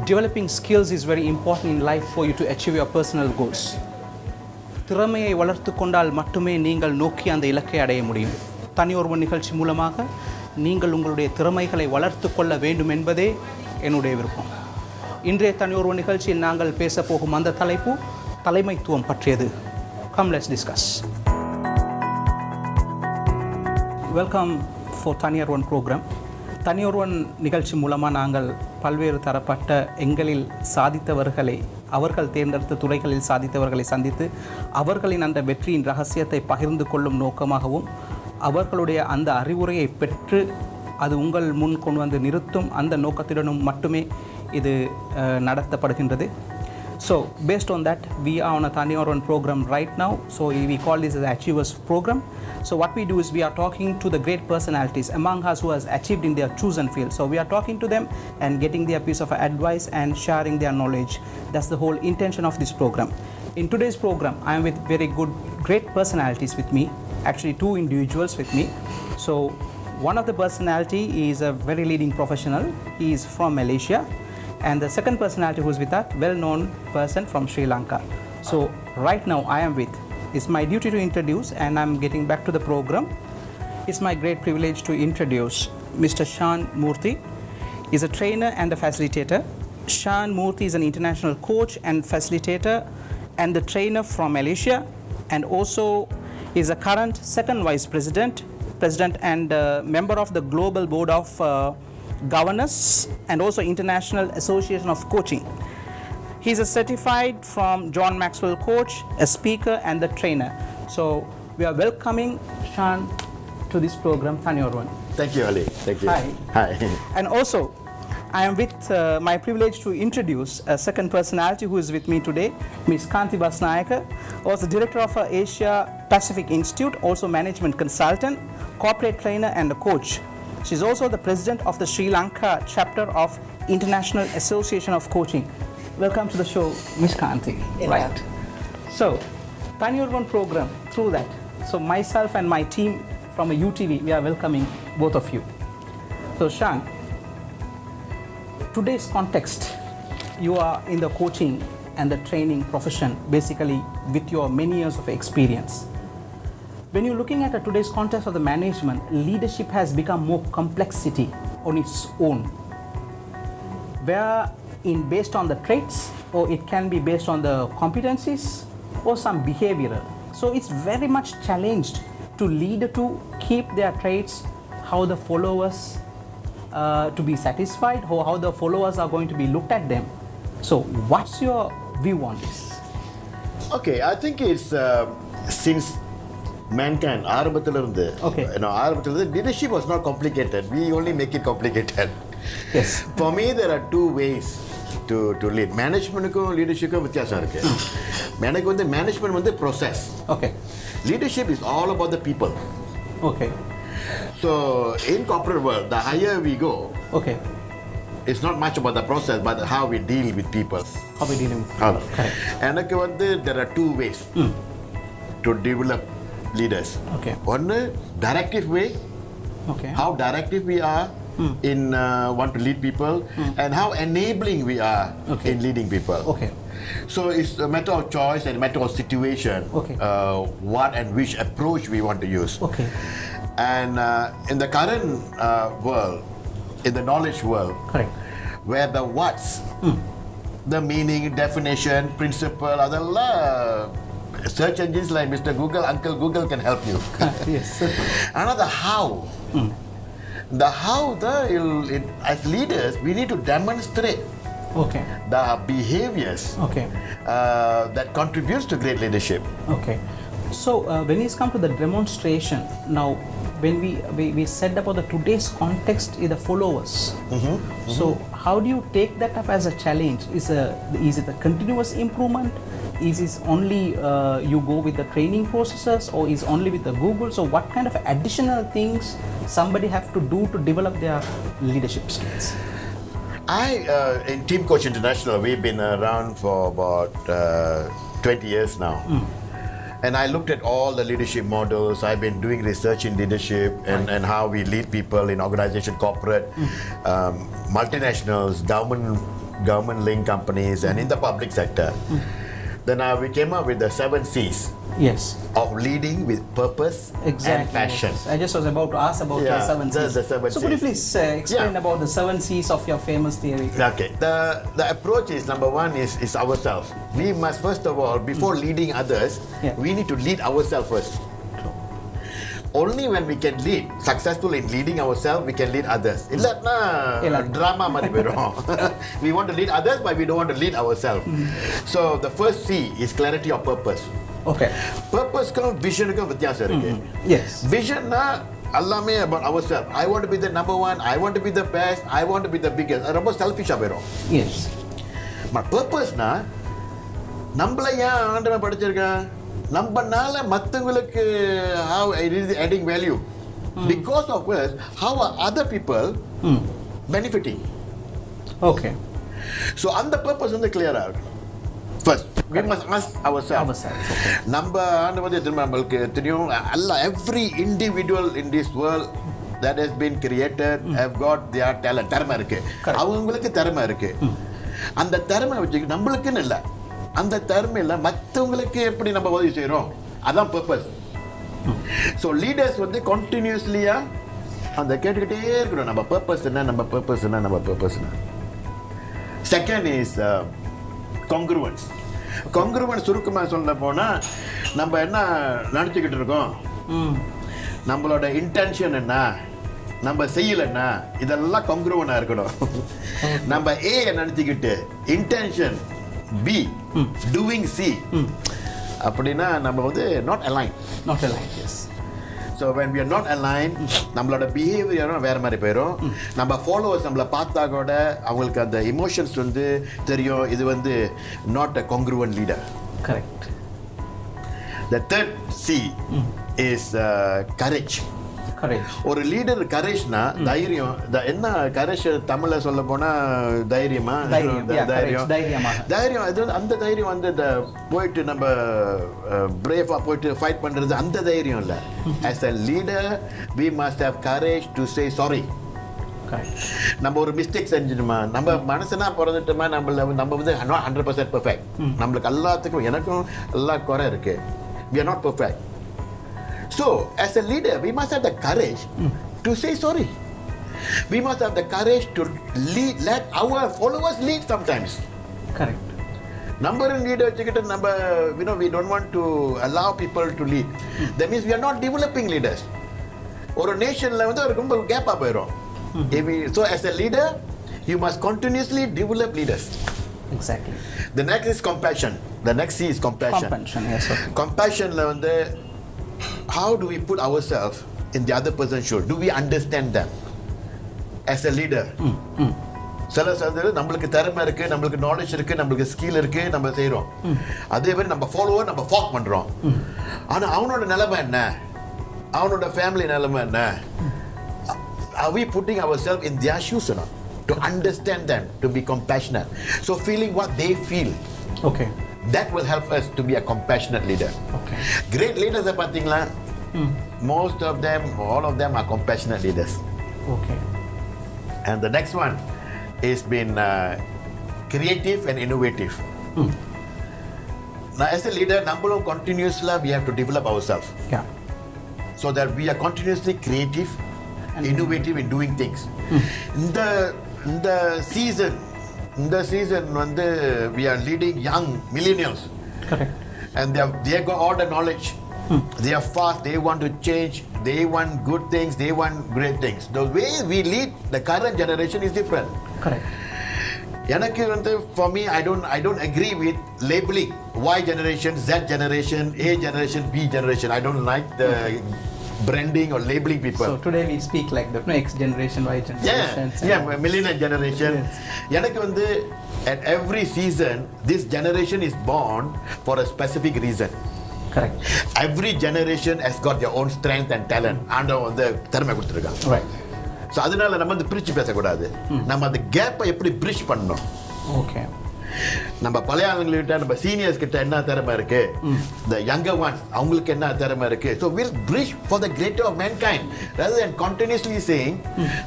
developing skills is very important in life for you to achieve your personal goals. திறமையை வளர்த்து கொண்டால் மட்டுமே நீங்கள் நோக்கி அந்த இலக்கை அடைய முடியும். தனி ஒருவன் நிகழ்ச்சி மூலமாக நீங்கள் உங்களுடைய திறமைகளை வளர்த்து கொள்ள வேண்டும் என்பதே என்னுடைய விருப்பம். இன்றைய தனி ஒருவன் நிகழ்ச்சியில் நாங்கள் பேச போகும் அந்த தலைப்பு தலைமைத்துவம் பற்றியது. Come, let's discuss. Welcome for Thani Oruvan program. தனி ஒருவன் நிகழ்ச்சி மூலமாக நாங்கள் பல்வேறு தரப்பட்ட எங்களில் சாதித்தவர்களை, அவர்கள் தேர்ந்தெடுத்த துறைகளில் சாதித்தவர்களை சந்தித்து அவர்களின் அந்த வெற்றியின் ரகசியத்தை பகிர்ந்து கொள்ளும் நோக்கமாகவும் அவர்களுடைய அந்த அறிவுரையை பெற்று அது உங்கள் முன் கொண்டு வந்து நிறுத்தும் அந்த நோக்கத்துடனும் மட்டுமே இது நடத்தப்படுகின்றது. So based on that, we are on a Thani Oruvan program right now. So we call this as Achievers program. So what we do is we are talking to the great personalities among us who has achieved in their chosen field. So we are talking to them and getting their piece of advice and sharing their knowledge. That's the whole intention of this program. In today's program, I am with very good, great personalities with me. Actually, two individuals with me. So one of the personality is a very leading professional. He is from Malaysia. And the second personality who is with us, well-known person from Sri Lanka. So right now I am with, it's my duty to introduce, and I'm getting back to the program. It's my great privilege to introduce Mr. Shan Murthy. He's a trainer and a facilitator. Shan Murthy is an international coach and facilitator and the trainer from Malaysia, and also is a current second vice president and member of the global board of Governors and also International Association of Coaching. He's a certified from John Maxwell coach, a speaker and the trainer. So we are welcoming Shan to this program, Thani Oruvan. Thank you, Ali. Thank you. Hi. Hi. And also I am with my privilege to introduce a second personality who is with me today, Ms. Kanti Basnayaka, also director of Asia Pacific Institute, also management consultant, corporate trainer and a coach. She's also the president of the Sri Lanka chapter of International Association of Coaching. Welcome to the show, Ms. Kanti. Right. So, Thani Oruvan program, through that. So, myself and my team from a UTV, we are welcoming both of you. So, Shan, today's context, you are in the coaching and the training profession, basically with your many years of experience. When you're looking at today's context of the management, leadership has become more complexity on its own, where based on the traits, or it can be based on the competencies or some behavioral. So it's very much challenged to lead to keep their traits, how the followers to be satisfied, or how the followers are going to be looked at them. So what's your view on this? Okay, I think it's since mankind, leadership was not complicated. We only make it complicated. Yes. For me, there are two ways to lead. Management and leadership are different. Management is process. Okay. Leadership is all about the people. Okay. So in corporate world, the higher we go, okay, it's not much about the process, but how we deal with people. How we deal with people. Okay. And there are two ways to develop leaders. Okay. One, directive way. Okay. How directive we are in want to lead people, and how enabling we are in leading people. Okay. So it's a matter of choice and a matter of situation. Okay. What and which approach we want to use. Okay. And in the current world, in the knowledge world, correct, where the what's, the meaning, definition, principle, other search engines like Mr. Google, Uncle Google can help you. Yes. Another how. The how, as leaders, we need to demonstrate the behaviors that contributes to great leadership. Okay. So when it's come to the demonstration, now when we said about the today's context is the followers. So how do you take that up as a challenge? Is it a continuous improvement? Is it only you go with the training processes, or is only with the Google? So what kind of additional things somebody have to do to develop their leadership skills? In Team Coach International, we've been around for about 20 years now. And I looked at all the leadership models. I've been doing research in leadership and how we lead people in organization, corporate, multinationals, government government-linked companies and in the public sector. Then we came up with the 7 C's Yes. of leading with purpose Exactly. and passion. Yes. I just was about to ask about the 7 C's. the 7 So could you Cs. please explain about the 7 C's of your famous theory? Okay. The approach is number 1 is ourselves. We must first of all, before leading others, Yeah. we need to lead ourselves first. Only when we can lead, successful in leading ourselves, we can lead others. Illatna drama mari poirum. We want to lead others, but we don't want to lead ourselves. So the first C is clarity of purpose. Okay. Purpose kum vision kum vyathyasam irukku. Yes. Vision na allame about ourselves. I want to be the number 1, I want to be the best, I want to be the biggest. Romba selfish ah poirum. Yes. But purpose na நம்மள ஏன் ஆண்டவன் படிச்சிருக்கான், நம்மனால மற்றவங்களுக்கு how it is adding value, because of us how are other people benefiting. Okay. So on the purpose வந்து clear out first we must ask ourselves. Okay. நம்ம ஆண்டவன் நம்மளுக்கு தெரியும் Allah, every individual in this world that has been created have got their talent. திறமை இருக்கு, அவங்களுக்கு திறமை இருக்கு. அந்த திறமை வச்சு நம்மளுக்குன்னு இல்லை, அந்த திறமையில மற்றவங்களுக்கு எப்படி நம்ம உதவி செய்கிறோம், அதான் பர்பஸ். ஸோ லீடர்ஸ் வந்து கண்டினியூஸ்லியா அந்த கேட்டுக்கிட்டே இருக்கணும், நம்ம பர்பஸ் என்ன, நம்ம பர்பஸ் என்ன, நம்ம பர்பஸ் என்ன. Second is congruence. காங்க்ருவன்ஸ் சுருக்கமாக சொல்ல போனால் நம்ம என்ன நினச்சிக்கிட்டு இருக்கோம், நம்மளோட இன்டென்ஷன் என்ன, நம்ம செய்யலைன்னா இதெல்லாம் காங்க்ருவனாக இருக்கணும். நம்ம ஏ நினச்சிக்கிட்டு இன்டென்ஷன் B, doing C. அப்படின்னா நம்ம வந்து not aligned. Not aligned, yes. So when we are not aligned, நம்மளோட பிஹேவியரும் வேற மாதிரி போயிடும். நம்ம ஃபாலோவர்ஸ் நம்மளை பார்த்தா கூட அவங்களுக்கு அந்த எமோஷன்ஸ் வந்து தெரியும், இது வந்து not a congruent leader. Correct. The third C is courage. Courage. ஒரு லீடர் கரேஜ்னா தைரியம். என்ன கரேஜ் தமிழ்ல சொல்ல போனா தைரியமா, தைரியம். அது அந்த தைரியம் வந்து போயிட்டு நம்ம பிரேவா போயிட்டு ஃபைட் பண்றது அந்த தைரியம் இல்ல. as a leader we must have courage to say sorry. நம்ம ஒரு மிஸ்டேக் செஞ்சிடுமா, நம்ம மனசுனா பிறந்துட்டோமா, நம்ம வந்து 100% பெர்ஃபெக்ட். நம்மளுக்கு எல்லாத்துக்கும் எனக்கும் எல்லா குறை இருக்கு. we are not perfect. So, as a leader, we must have the courage to say sorry. We must have the courage to lead, let our followers lead sometimes. Correct. Number in leader, we don't want to allow people to lead. That means we are not developing leaders. Or a nation level, gap up. So, as a leader, you must continuously develop leaders. Exactly. The next is compassion. The next C is compassion. Compassion, yes, sir. Compassion level. How do we put ourselves in the other person's shoes? Do we understand them as a leader? சில நம்மளுக்கு திறமை இருக்கு, நம்மளுக்கு knowledge இருக்கு, நம்மளுக்கு skill இருக்கு, நம்ம செய்யறோம். அதே மாதிரி நம்ம ஃபாலோவர் நம்ம ஃபாக் பண்றோம். ஆனா அவனோட நிலைமை என்ன, அவனோட ஃபேமிலி நிலைமை என்ன, are we putting ourselves in their shoes or not? To understand them, to be compassionate. So feeling what they feel. Okay. That will help us to be a compassionate leader. Okay. Great leaders pathingla, most of them, all of them are compassionate leaders. Okay. And the next one is been creative and innovative. Now as a leader, number continuously we have to develop ourselves. Yeah. So that we are continuously creative and innovative in doing things. In the season வந்து we are leading young millennials. Correct. And they got all the knowledge. They are fast, they want to change, they want good things, they want great things. The way we lead the current generation is different. Correct. எனக்கு வந்து for me I don't agree with labeling Y generation, Z generation, A generation, B generation. I don't like the branding or labeling people. So today we speak like the X generation, Y generation. Yeah, millennial generation. எனக்கு வந்து at every season this generation is born for a specific reason. Correct. Every generation has got their own strength and talent. ஆண்டவன் வந்து திறமை கொடுத்திருக்கான். Right. So அதனால நம்ம வந்து பிரிச்சு பேசக்கூடாது. நம்ம அந்த கேப்பை எப்படி பிரிட்ஜ் பண்ணணும். Okay. நம்ம பழைய ஆளுங்கள்கிட்ட நம்ம சீனியர்ஸ் கிட்ட என்ன திறமை இருக்கு, the younger ones அவங்களுக்கு என்ன திறமை இருக்கு. So we'll bridge for the greater of mankind rather than continuously saying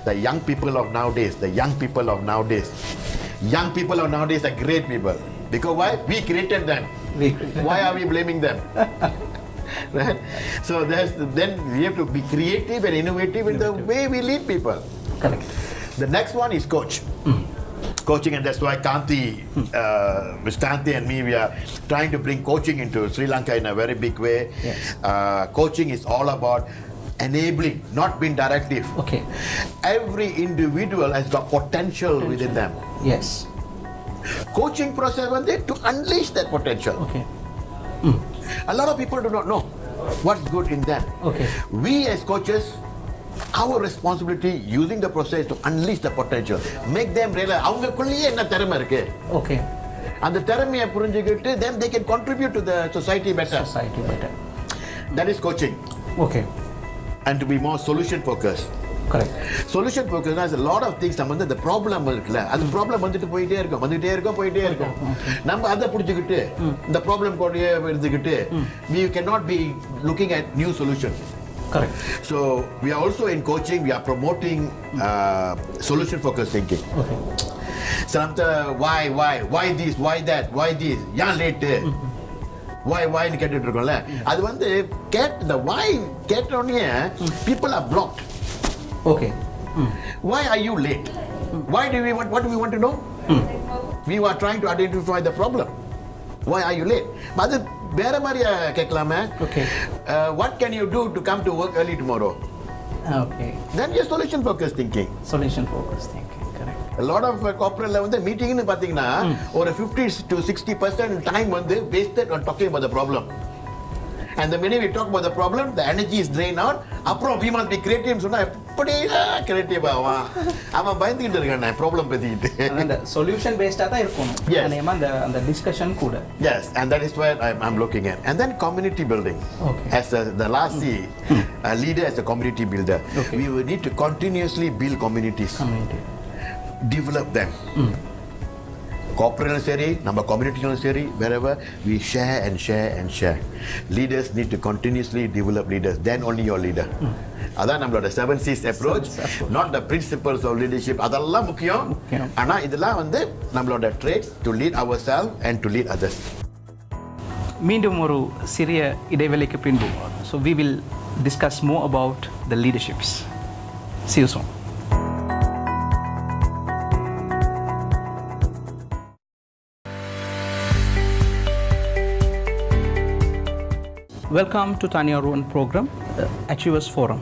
the young people of nowadays, the young people of nowadays. Young people are nowadays are great people. Because why? We created them. Why are we blaming them? Right? So then we have to be creative and innovative in the way we lead people. Correct. The next one is coach. Coaching, and that's why Miss Kanti and me, we are trying to bring coaching into Sri Lanka in a very big way. Yes. Coaching is all about enabling, not being directive. Okay. Every individual has got potential within them. Yes. Coaching process was there to unleash that potential. Okay. A lot of people do not know what's good in them. Okay. We as coaches, our responsibility using the process to unleash the potential, make them realize அவங்களுக்குள்ளேயே என்ன திறமை இருக்கு. Okay. அந்த திறமையை புரிஞ்சுக்கிட்டு then they can contribute to the society better. Society better. That is coaching. Okay. And to be more solution focused. Correct. Solution focused has a lot of things. நம்ம வந்து the problem இருக்குல்ல, அந்த problem வந்துட்டே இருக்கும் போயிட்டே இருக்கும். நம்ம அதை புடிச்சுக்கிட்டு இந்த ப்ராப்ளம் கூடயே இருந்துக்கிட்டு we cannot be looking at new solutions. Correct. So we are also in coaching, we are promoting solution focused thinking. Okay. Sometimes why this, why that, why this, ஏன் late, why னு கேட்டுட்டு இருக்கோம்ல, அது வந்து the why கேட்டோனே people are blocked. Okay. Why are you late? Why do we want, what do we want to know? We are trying to identify the problem. Why are you late? அது வேற மாதிரி கேட்கலாமே. Okay. What can you do to come to work early tomorrow? Okay. Then you're solution focused thinking. Solution focused thinking. Correct. A lot of corporate வந்து மீட்டிங்னு பாத்தீங்கன்னா ஒரு 50 to 60% time வந்து wasted on talking about the problem. And the minute we talk about the problem, the energy is drained out. அப்புறம் we must be creative சொன்னா எப்படி creative ஆவான்? அவன் பயந்துகிட்டு இருக்கானே problem பத்திக்கிட்டு. அந்த solution based தான் இருக்கும். Yes. அநேகமா அந்த discussion கூட. Yes, and that is where I'm looking at. And then community building. Okay. As the last C, a leader as a community builder. Okay. We will need to continuously build communities. Community. Develop them. Corporate seri, நம்ம community seri, wherever we share and share and share. Leaders need to continuously develop leaders. Then only your leader. அதான் நம்மளோட 7 C's approach, not the principles of leadership. அதெல்லாம் முக்கியம். ஆனா இதெல்லாம் வந்து நம்மளோட traits to lead ourselves and to lead others. மீண்டும் ஒரு சிறிய இடைவேளைக்கு பின்பு so we will discuss more about the leaderships. See you soon. Welcome to Thani Oruvan program, Achievers Forum.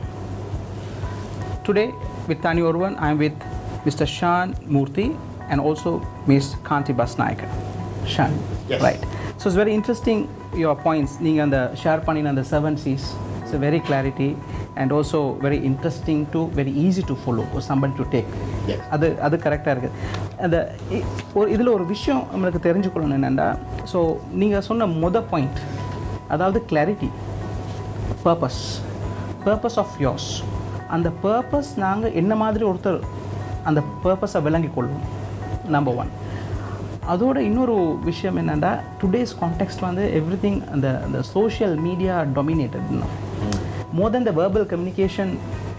Today with Thani Oruvan, I am with Mr. Shan Murthy and also Ms. Kanti Basnaika. Shan, Yes. Right. So it's very interesting your points. நீங்க அந்த share பண்ணின அந்த 7 C's. It's a very clarity and also very interesting to very easy to follow for somebody to take. Yes. அது கரெக்டாக இருக்குது. அந்த இதில் ஒரு விஷயம் நம்மளுக்கு தெரிஞ்சுக்கணும் என்னென்னா, ஸோ நீங்கள் சொன்ன பாயிண்ட், அதாவது கிளாரிட்டி, பர்பஸ் ஆஃப் யோர்ஸ். அந்த பர்பஸ் நாங்கள் என்ன மாதிரி ஒருத்தர் அந்த பர்பஸை விளங்கி கொள்வோம், நம்பர் 1. அதோட இன்னொரு விஷயம் என்னென்னா, டுடேஸ் கான்டெக்ஸ்ட் வந்து எவ்ரி திங் அந்த social media dominated. More then the verbal communication,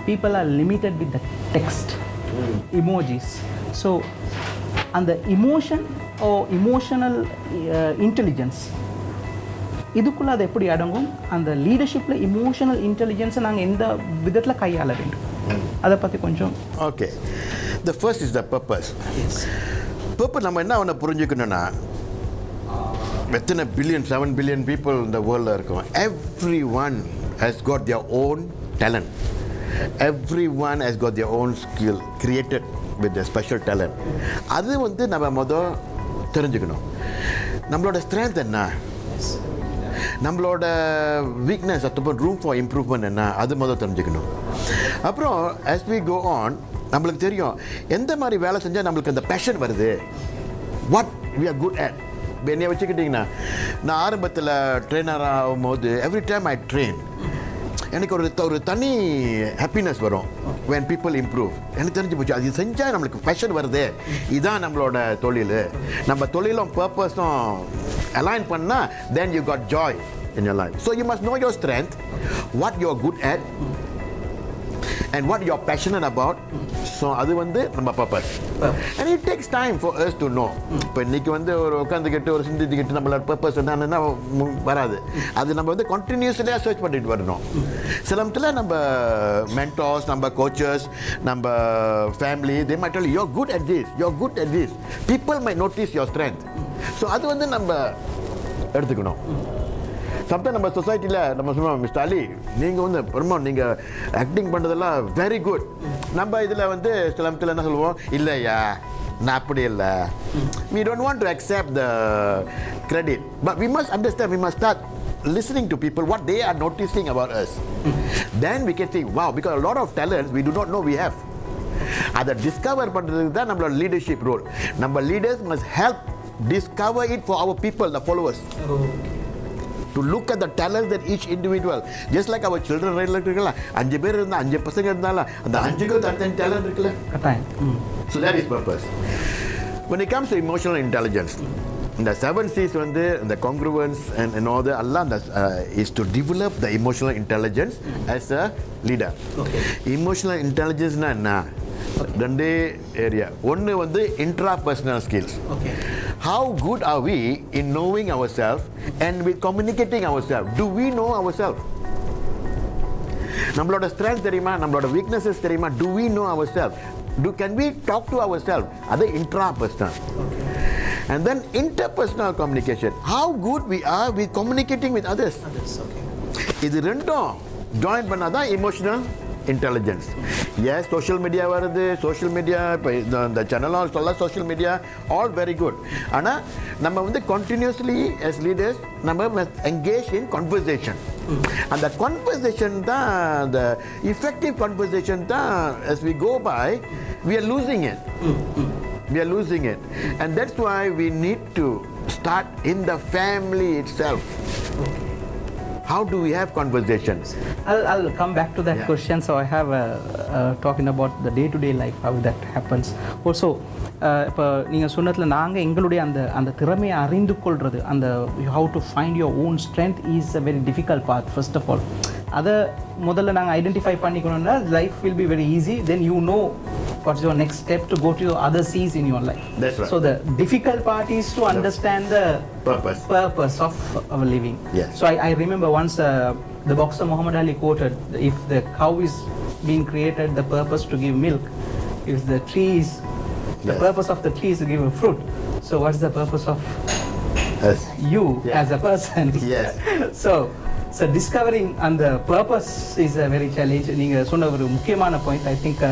people are limited with the text, emojis. So அந்த இமோஷனல் இன்டெலிஜென்ஸ் இதுக்குள்ளே அது எப்படி அடங்கும்? அந்த லீடர்ஷிப்பில் இமோஷனல் இன்டெலிஜென்ஸை நாங்கள் எந்த விதத்தில் கையாள வேண்டும், அதை பற்றி கொஞ்சம். Okay, the first is the purpose. Purpose நம்ம என்ன ஒன்று புரிஞ்சுக்கணும்னா, எத்தனை பில்லியன் 7 பில்லியன் பீப்புள் இந்த வேர்ல்டில் இருக்கும். Every one has God their own talent. Every one has God their own skill created with the special talent. அது வந்து நம்ம தெரிஞ்சுக்கணும். நம்மளோட ஸ்ட்ரென்த் என்ன, நம்மளோட வீக்னஸ், அப்புறம் ரூம் ஃபார் இம்ப்ரூவ்மெண்ட் என்ன, அது தெரிஞ்சுக்கணும். அப்புறம் as we go on, நம்மளுக்கு தெரியும் எந்த மாதிரி வேலை செஞ்சால் நம்மளுக்கு அந்த பேஷன் வருது, what we are good at. என்னைய வச்சுக்கிட்டிங்கன்னா, நான் ஆரம்பத்தில் ட்ரெயினர் ஆகும்போது எவ்ரி டைம் ஐ ட்ரெயின், எனக்கு ஒரு தனி ஹாப்பினஸ் வரும் when people improve. எனக்கு தெரிஞ்சு போச்சு, அது செஞ்சால் நம்மளுக்கு பேஷன் வருது, இதுதான் நம்மளோட தொழில். நம்ம தொழிலும் பர்பஸும் align பண்ணால் then you got joy in your life. So you must know your strength, what you are good at, and what you're passionate about. So அது வந்து நம்ம purpose. And it takes time for us to know. இப்போ இன்னைக்கு வந்து ஒரு உட்காந்துக்கிட்டு ஒரு சிந்திச்சுக்கிட்டு நம்மளோட purpose என்னன்னா வராது. அது நம்ம வந்து continuously சர்ச் பண்ணிட்டு வரணும். சில நேரத்தில் நம்ம mentors, நம்ம coaches, நம்ம family, they might tell you, you're good at this, you're good at this. People might notice your strength. So அது வந்து நம்ம எடுத்துக்கணும். சம்டைம் நம்ம சொசைட்டியில் நம்ம சொல்லுவோம், மிஸ்டர் அலி நீங்கள் வந்து ரொம்ப நீங்கள் ஆக்டிங் பண்ணுறதெல்லாம் வெரி குட். நம்ம இதில் வந்து சில நேரத்தில் என்ன சொல்லுவோம், இல்லையா நான் அப்படி இல்லை. We don't want to accept the credit, but we must understand, we must start listening to people, what they are noticing about us. Then we can think, wow, because a lot of talents we do not know we have. அதை discover பண்ணுறதுக்கு தான் நம்மளோட leadership role. நம்ம leaders must help discover it for our people, the followers. To look at the talents that each individual, just like our children, right? இருக்குல்ல 5 பேர் இருந்தா 5 பசங்க இருந்தால அந்த 5க்கு தனித்தனி talent இருக்குல்ல. So that is purpose. When it comes to emotional intelligence, the 7 C's வந்து the congruence and all that, Allah is to develop the emotional intelligence as a leader. Okay. Emotional intelligence na என்ன? ரெண்டு area. ஒன்று வந்து intrapersonal skills. Okay. How good are we in knowing ourselves and with communicating ourselves? Do we know ourselves? நம்மளோட strength தெரியுமா, நம்மளோட weaknesses தெரியுமா? Do we know ourselves? Can we talk to ourselves? அது intrapersonal. Okay. And then interpersonal communication. How good we are with communicating with others. Okay. இது ரெண்டும் join பண்ணாதான் emotional intelligence. Yes, social media வருது, social media இப்போ இந்த channel சொல்ல social media all very good. ஆனால் நம்ம வந்து continuously as leaders நம்ம engage in conversation. அந்த conversation தான், the effective conversation தான், as we go by we are losing it. We are losing it, and that's why we need to start in the family itself. How do we have conversations? I'll come back to that question. So I have talking about the day-to-day life, how that happens. Also, இப்போ நீங்கள் சொன்னதில் நாங்கள் எங்களுடைய அந்த திறமையை அறிந்து கொள்வது, அந்த how to find your own strength is a very difficult path. First of all, அதை முதல்ல நாங்கள் identify பண்ணிக்கணும்னா life will be very easy. Then you know what's your next step to go to your other C's in your life. That's right. So the difficult part is to understand the purpose of our living. Yes. So I remember once the boxer Muhammad Ali quoted, if the cow is being created, the purpose to give milk. If the tree is, the purpose of the tree is to give a fruit. So what's the purpose of you as a person? Yes. So discovering and the purpose is a very challenge. நீங்கள் சொன்ன ஒரு முக்கியமான point. I think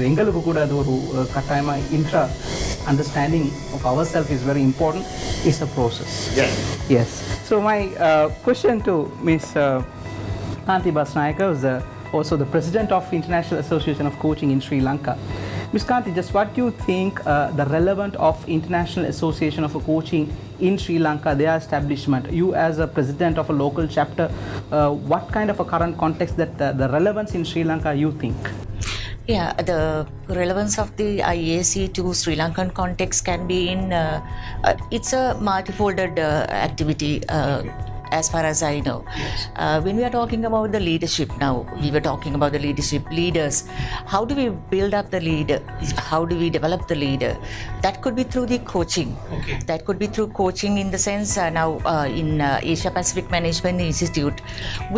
எங்களுக்கு கூட அது ஒரு கட்டாயமாக intra understanding of ourselves is very important. It's a process. Yes. So my question to Ms. Kanti Basnayaka is also the president of International Association of Coaching in Sri Lanka. Ms. Kanti, just what do you think the relevance of International Association of Coaching in Sri Lanka, their establishment? You as a president of a local chapter, what kind of a current context that the relevance in Sri Lanka you think? Yeah, the relevance of the IAC to Sri Lankan context can be in, it's a multifolded activity. As far as I know, when we are talking about the leadership now, we were talking about the leaders. How do we build up the leader? How do we develop the leader? That could be through the coaching. Okay. That could be through coaching in the sense now in Asia Pacific Management Institute,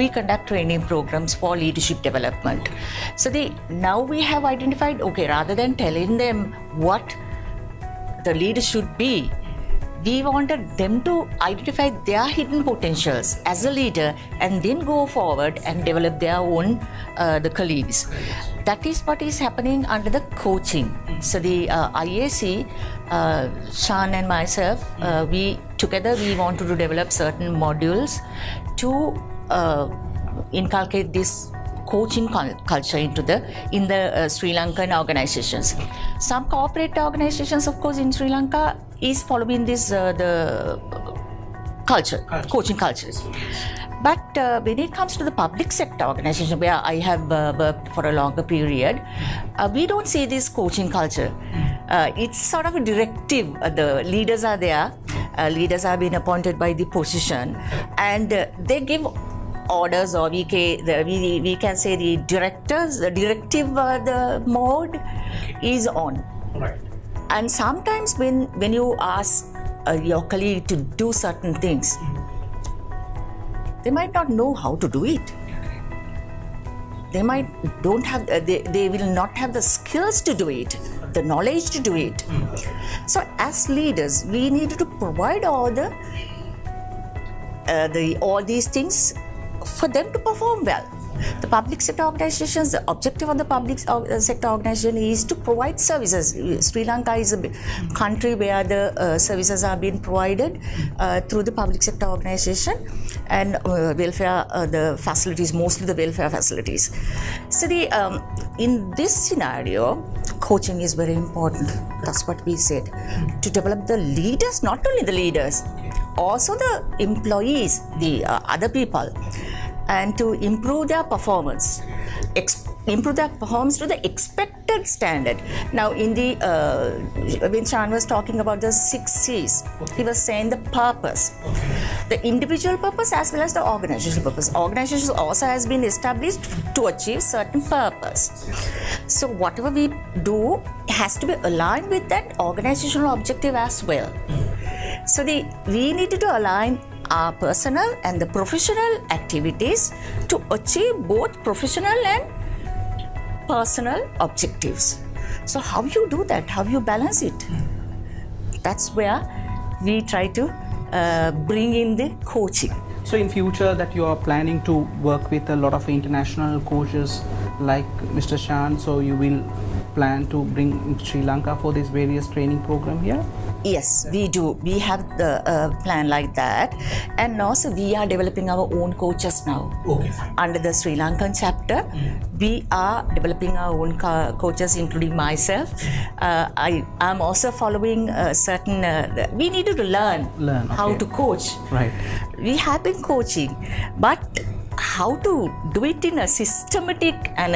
we conduct training programs for leadership development. So now we have identified, okay, rather than telling them what the leader should be, we wanted them to identify their hidden potentials as a leader and then go forward and develop their own the colleagues. That is what is happening under the coaching. So the IAC, Sean and myself, we wanted to develop certain modules to inculcate this coaching culture in the Sri Lankan organizations. Some corporate organizations, of course, in Sri Lanka is following this the culture, coaching culture. But when it comes to the public sector organization where I have worked for a longer period, we don't see this coaching culture. It's sort of a directive. The leaders are there. Leaders are being appointed by the position, and they give orders, or we can say the directive the mode is on. Right. And sometimes when you ask your colleague to do certain things, they might not know how to do it. They they will not have the skills to do it, the knowledge to do it. So as leaders, we need to provide all these things for them to perform well. The public sector organizations, the objective of the public sector organization is to provide services. Sri Lanka is a country where the services are being provided through the public sector organization and welfare, the facilities, mostly the welfare facilities. So in this scenario, coaching is very important. That's what we said. To develop the leaders, not only the leaders, also the employees, the other people, and to improve their performance to the expected standard. Now, in the when Shan was talking about the 6 C's, he was saying the purpose, the individual purpose as well as the organizational purpose. Organization also has been established to achieve certain purpose. So whatever we do has to be aligned with that organizational objective as well. So we need to align our personal and the professional activities to achieve both professional and personal objectives. So how you do that? How you balance it? That's where we try to bring in the coaching. So in future that you are planning to work with a lot of international coaches like Mr. Shan, so you will plan to bring Sri Lanka for this various training program here? Yes, we do. We have the plan like that. And also we are developing our own coaches now. Okay, fine. Under the Sri Lankan chapter, we are developing our own coaches, including myself. I am also following certain, we needed to learn how to coach. Right. We have been coaching, but how to do it in a systematic and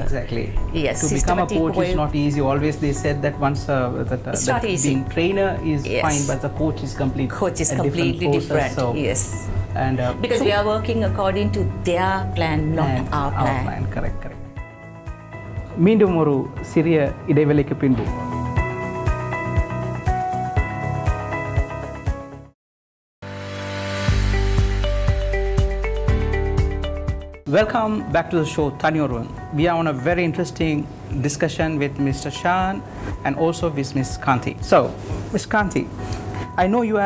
exactly. Yes, to become a systematic coach way. Is not easy. Always they said that once that easy. being trainer is Yes. fine, but the coach is completely different. So, yes. and Because we are working according to their plan, not our plan. Correct. மீண்டும் ஒரு சிறிய இடைவேளைக்கு பின்பு Welcome back to the show, Thani Oruvan. We are on a very interesting discussion with Mr. Shan and also with Ms. Kanti. So, Ms. Kanti, I know you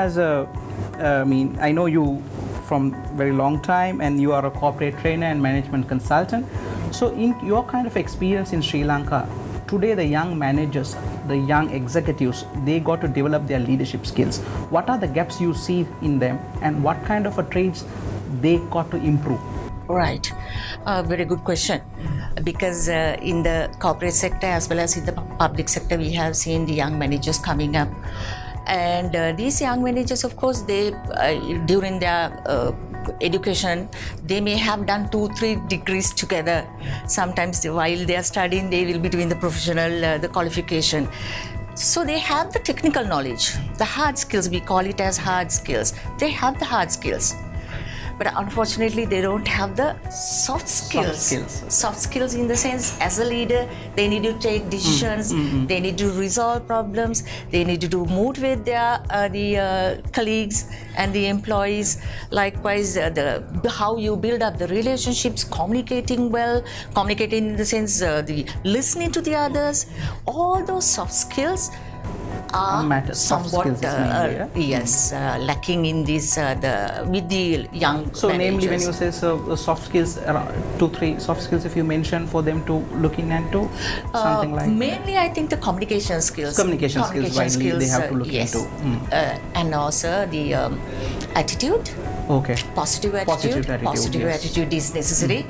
I know you from very long time, and you are a corporate trainer and management consultant. So, in your kind of experience in Sri Lanka, today the young managers, the young executives, they got to develop their leadership skills. What are the gaps you see in them, and what kind of traits they got to improve? Right. Very good question. Because in the corporate sector as well as in the public sector, we have seen the young managers coming up. And these young managers, of course, they during their education, they may have done 2-3 degrees together. Sometimes while they are studying, they will be doing the professional, the qualification. So they have the technical knowledge, the hard skills, we call it as hard skills. They have the hard skills. But unfortunately, they don't have the soft skills. Soft skills in the sense, as a leader, they need to take decisions, they need to resolve problems, they need to do mood with their colleagues and the employees. Likewise, how you build up the relationships, communicating well, communicating in the sense, the listening to the others. All those soft skills are somewhat lacking in this with the young so managers. Namely, when you say soft skills, 2-3 soft skills if you mention for them to look into something like mainly I think the communication skills widely they have to look into and also the attitude. Okay. Positive attitude is necessary.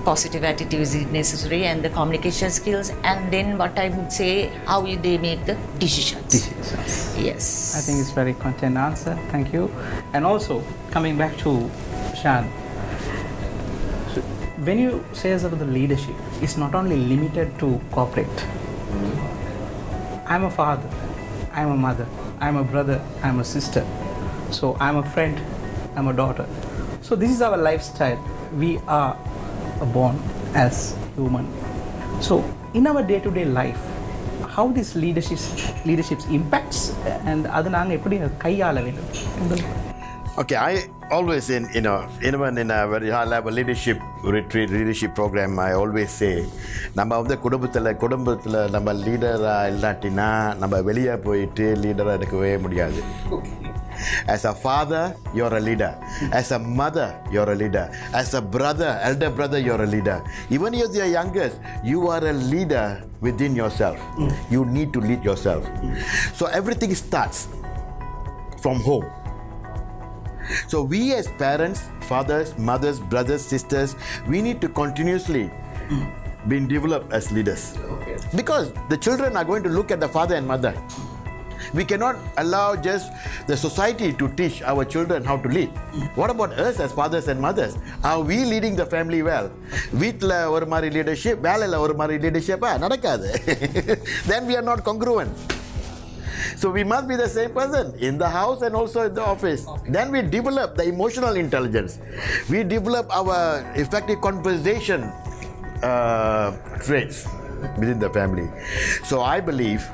Positive attitude is necessary, and the communication skills, and then what I would say, how they make the decisions. Yes. I think it's very content answer. Thank you. And also coming back to Shan, so when you say about the leadership, it's not only limited to corporate. I'm a father, I'm a mother, I'm a brother, I'm a sister. So I'm a friend, I'm a daughter. So this is our lifestyle. We are born as human. So in our day-to-day life, how this leadership impacts and அது நாங்கள் எப்படி கையாள வேண்டும்? Okay, I always even in a very high level leadership retreat, leadership program, I always say, நம்ம வந்து குடும்பத்தில் நம்ம லீடராக இல்லாட்டினா நம்ம வெளியே போயிட்டு லீடராக இருக்கவே முடியாது. As a father, you're a leader. As a mother, you're a leader. As a brother, elder brother, you're a leader. Even if you're youngest, you are a leader within yourself. You need to lead yourself. So everything starts from home. So we as parents, fathers, mothers, brothers, sisters, we need to continuously be developed as leaders. Okay. Because the children are going to look at the father and mother. We cannot allow just the society to teach our children how to lead. What about us as fathers and mothers? Are we leading the family well? வீட்டில் ஒரு மாதிரி leadership, வேலையில் ஒரு மாதிரி leadership நடக்காது. Then we are not congruent. So we must be the same person in the house and also in the office. Then we develop the emotional intelligence. We develop our effective conversation traits within the family. So I believe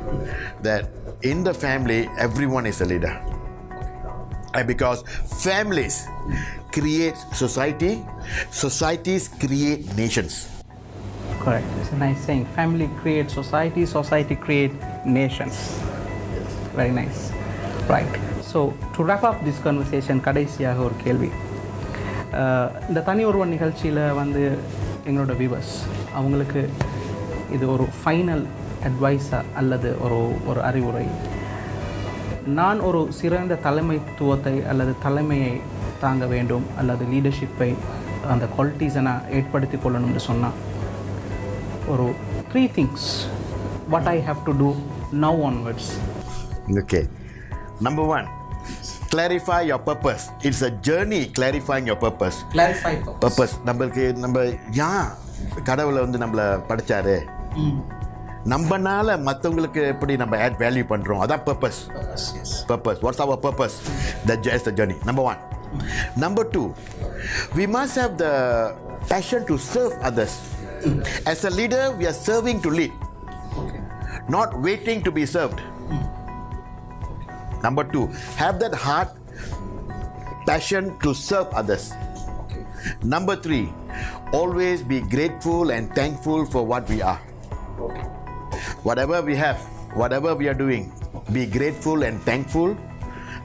that in the family, everyone is a leader. And because families create society, societies create nations. Correct. It's a nice saying. Family creates society, society creates nations. Very nice. Right. So to wrap up this conversation, கடைசியாக ஒரு கேள்வி. இந்த தனி ஒருவன் நிகழ்ச்சியில் வந்து எங்களோட viewers அவங்களுக்கு இது ஒரு ஃபைனல் அட்வைஸா அல்லது ஒரு அறிவுரை, நான் ஒரு சிறந்த தலைமைத்துவத்தை அல்லது தலைமையை தாங்க வேண்டும் அல்லது லீடர்ஷிப்பை அந்த குவாலிட்டிஸை நான் ஏற்படுத்தி கொள்ளணும்னு சொன்னால் ஒரு 3 things what I have to do now onwards. Okay. Number 1, clarify your purpose. It's a journey clarifying your purpose. Clarify purpose. நம்ம கடவுளை வந்து நம்மளை படைச்சாரு, நம்மனால மற்றவங்களுக்கு எப்படி நம்ம ஆட் வேல்யூ பண்ணுறோம், அதான் purpose. Purpose, what's our purpose? That is the journey. Number 1. Number 2, we must have the passion to serve others. As a leader, we are serving to lead, not waiting to be served. Number 2, have that heart, passion to serve others. Number 3, always be grateful and thankful for what we are. Whatever we have, whatever we are doing, be grateful and thankful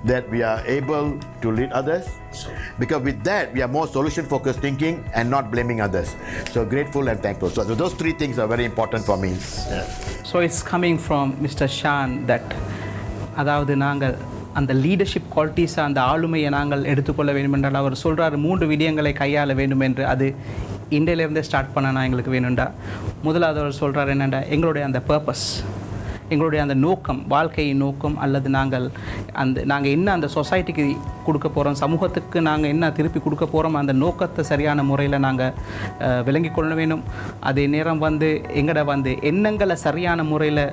that we are able to lead others, because with that we are more solution focused thinking and not blaming others. So grateful and thankful. So those 3 things are very important for me. So it's coming from Mr. Shan that அதாவது நாங்கள் அந்த leadership குவாலிட்டிஸை அந்த ஆளுமையை நாங்கள் எடுத்துக்கொள்ள வேண்டும் என்றால் அவர் சொல்கிறார் 3 விடயங்களை கையாள வேண்டும் என்று. அது இன்றையிலேருந்தே ஸ்டார்ட் பண்ணனா எங்களுக்கு வேணும்டா. முதலாவது அவர் சொல்கிறார் என்னென்னா எங்களுடைய அந்த பர்பஸ், எங்களுடைய அந்த நோக்கம், வாழ்க்கையின் நோக்கம் அல்லது நாங்கள் என்ன அந்த சொசைட்டிக்கு கொடுக்க போகிறோம், சமூகத்துக்கு நாங்கள் என்ன திருப்பி கொடுக்க போகிறோம், அந்த நோக்கத்தை சரியான முறையில் நாங்கள் விளங்கி கொள்ள வேணும். அதே நேரம் எங்களோட எண்ணங்களை சரியான முறையில்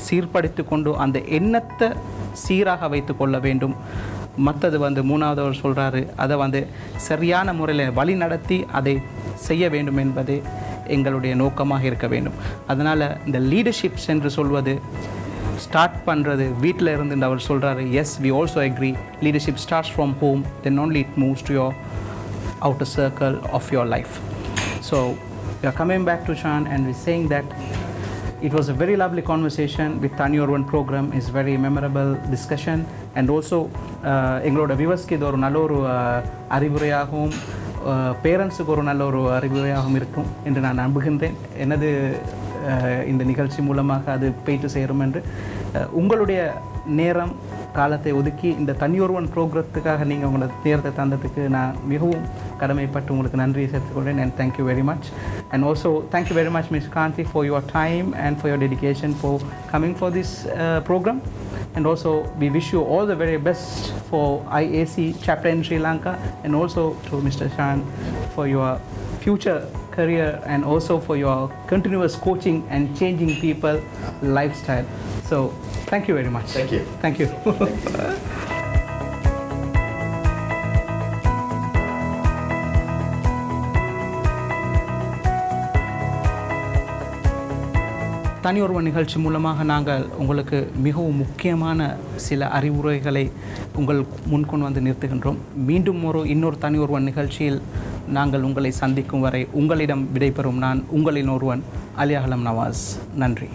சீர்படுத்தி கொண்டு அந்த எண்ணத்தை சீராக வைத்து கொள்ள வேண்டும். மற்றது 3வது அவர் சொல்கிறாரு அதை சரியான முறையில் வழி நடத்தி அதை செய்ய வேண்டும் என்பதே எங்களுடைய நோக்கமாக இருக்க வேண்டும். அதனால் இந்த லீடர்ஷிப்ஸ் என்று சொல்வது ஸ்டார்ட் பண்ணுறது வீட்டில் இருந்து அவர் சொல்கிறாரு. Yes, we also agree, leadership starts from home, then only it moves to your outer circle of your life. So we are coming back to Shan and we're saying that it was a very lovely conversation with Thani Oruvan program. It's very memorable discussion and also எங்களோட வியூவர்ஸ்க்கு இது ஒரு நல்ல ஒரு அறிவுரையாகவும் பேரண்ட்ஸுக்கு ஒரு நல்ல ஒரு அறிவுரையாகவும் இருக்கும் என்று நான் நம்புகின்றேன். எனது இந்த நிகழ்ச்சி மூலமாக அது போயிட்டு சேரும் என்று உங்களுடைய நேரம் காலத்தை ஒதுக்கி இந்த தனி ஒருவன் ப்ரோக்ராத்துக்காக நீங்கள் உங்களோட நேரத்தை தந்ததுக்கு நான் மிகவும் கடமைப்பட்டு உங்களுக்கு நன்றியை சேர்த்துக்கொள்கிறேன். And thank you very much. And also thank you very much miss Gandhi for your time and for your dedication for coming for this programme. And also we wish you all the very best for IAC chapter in Sri Lanka, and also to Mr. Shan for your future career and also for your continuous coaching and changing people lifestyle. So thank you very much. Thank you. Thank you. Thank you. தனி ஒருவன் நிகழ்ச்சி மூலமாக நாங்கள் உங்களுக்கு மிகவும் முக்கியமான சில அறிவுரைகளை உங்கள் முன்கொண்டு வந்து நிறுத்துகின்றோம். மீண்டும் இன்னொரு தனி ஒருவன் நிகழ்ச்சியில் நாங்கள் உங்களை சந்திக்கும் வரை உங்களிடம் விடைபெறும் நான் உங்களின் ஒருவன் அலி அஹ்லம் நவாஸ். நன்றி.